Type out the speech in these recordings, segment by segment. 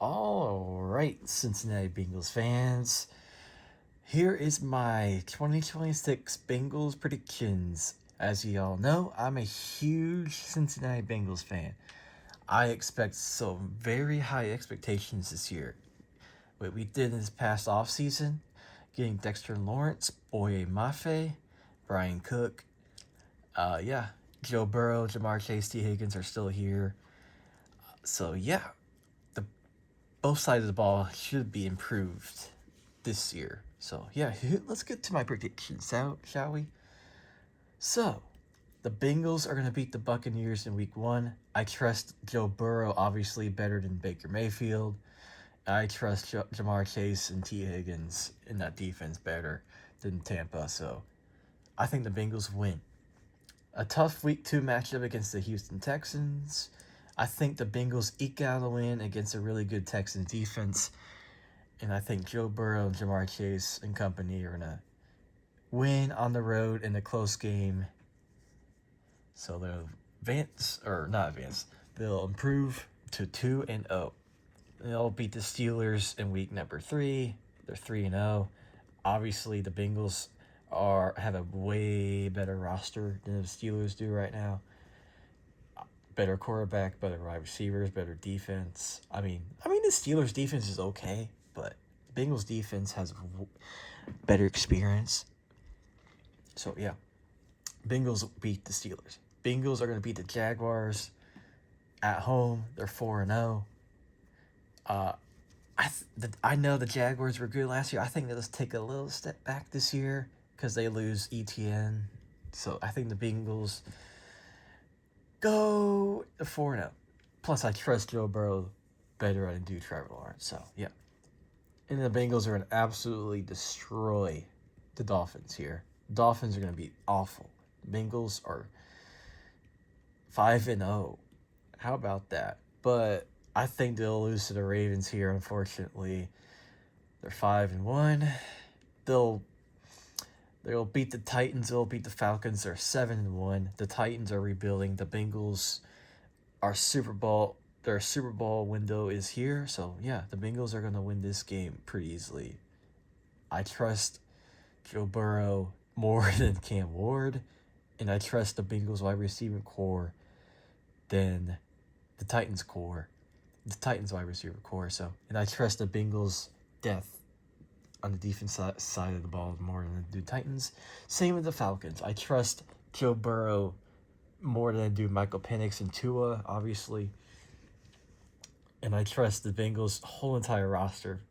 All right, Cincinnati Bengals fans. Here is my 2026 Bengals predictions. As you all know, I'm a huge Cincinnati Bengals fan. I expect some very high expectations this year. What we did in this past offseason, getting Dexter Lawrence, Boye Mafe, Brian Cook, yeah, Joe Burrow, Jamar Chase, T. Higgins are still here. So yeah, the both sides of the ball should be improved this year. So yeah, let's get to my predictions, shall we? So the Bengals are going to beat the Buccaneers in Week 1. I trust Joe Burrow obviously better than Baker Mayfield. I trust Jamar Chase and T. Higgins in that defense better than Tampa. So I think the Bengals win. A tough Week 2 matchup against the Houston Texans. I think the Bengals eke out a win against a really good Texans defense. And I think Joe Burrow, Jamar Chase, and company are going to win on the road in a close game. So they'll they'll improve to 2-0. They'll beat the Steelers in week number 3. They're 3-0. Obviously, the Bengals have a way better roster than the Steelers do right now. Better quarterback, better wide receivers, better defense. I mean the Steelers defense is okay, but Bengals defense has better experience. So yeah, Bengals beat the Steelers. Bengals are going to beat the Jaguars at home. They're 4-0. I know the Jaguars were good last year. I think they'll just take a little step back this year because they lose ETN. So I think the Bengals go 4-0. Plus, I trust Joe Burrow better than I do Trevor Lawrence. So yeah. And the Bengals are going to absolutely destroy the Dolphins here. Dolphins are going to be awful. The Bengals are 5-0. How about that? But I think they'll lose to the Ravens here, unfortunately. They're 5-1. They'll beat the Titans. They'll beat the Falcons. They're 7-1. The Titans are rebuilding. The Bengals are their Super Bowl window is here. So yeah, the Bengals are gonna win this game pretty easily. I trust Joe Burrow more than Cam Ward, and I trust the Bengals wide receiver core than the Titans wide receiver core. So, and I trust the Bengals depth on the defense side of the ball more than I do Titans. Same with the Falcons. I trust Joe Burrow more than I do Michael Penix and Tua, obviously. And I trust the Bengals' whole entire roster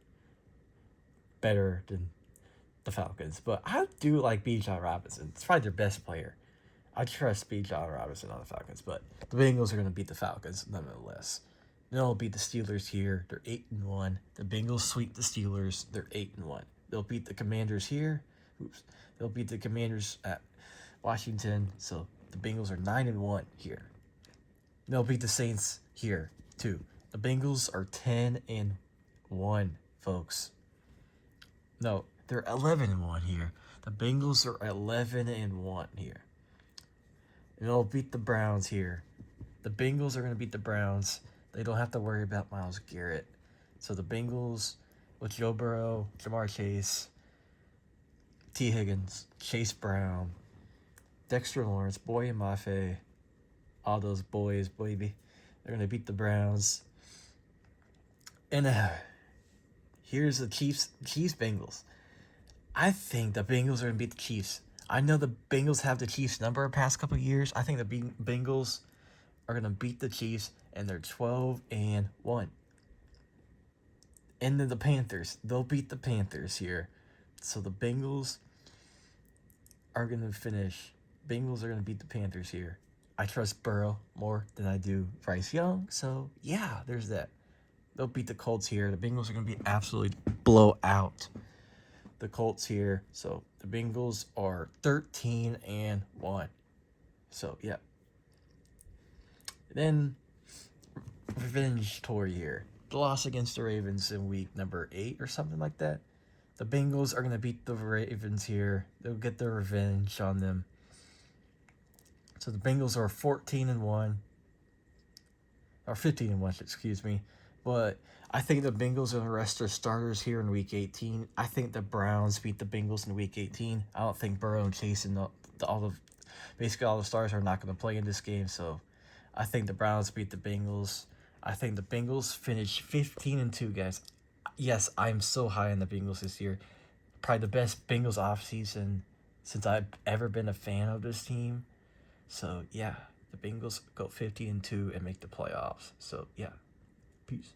better than the Falcons. But I do like Bijan Robinson. It's probably their best player. I trust Bijan Robinson on the Falcons, but the Bengals are going to beat the Falcons nonetheless. They'll beat the Steelers here. They're 8-1. The Bengals sweep the Steelers. They're 8-1. They'll beat the Commanders here. They'll beat the Commanders at Washington. So the Bengals are 9-1 here. They'll beat the Saints here too. The Bengals are 10-1, folks. No, they're 11-1 here. The Bengals are 11-1 here. And they'll beat the Browns here. The Bengals are going to beat the Browns. They don't have to worry about Myles Garrett. So the Bengals with Joe Burrow, Jamar Chase, T. Higgins, Chase Brown, Dexter Lawrence, Boye Mafe, all those boys, baby. They're going to beat the Browns. And here's the Chiefs-Bengals. I think the Bengals are going to beat the Chiefs. I know the Bengals have the Chiefs number the past couple of years. I think the Bengals are going to beat the Chiefs, and they're 12-1. And then the Panthers. They'll beat the Panthers here. So the Bengals are going to finish. Bengals are going to beat the Panthers here. I trust Burrow more than I do Bryce Young. So, yeah, there's that. They'll beat the Colts here. The Bengals are going to be absolutely blow out the Colts here. So, the Bengals are 13-1. So, yeah. Then, revenge tour here. The loss against the Ravens in week number 8 or something like that. The Bengals are going to beat the Ravens here. They'll get their revenge on them. So the Bengals are 14-1. Or 15-1, excuse me. But I think the Bengals are going to rest their starters here in Week 18. I think the Browns beat the Bengals in Week 18. I don't think Burrow and Chase and basically all the stars are not going to play in this game. So I think the Browns beat the Bengals. I think the Bengals finish 15-2, guys. Yes, I'm so high on the Bengals this year. Probably the best Bengals offseason since I've ever been a fan of this team. So yeah, the Bengals go 15-2 and make the playoffs. So yeah, peace.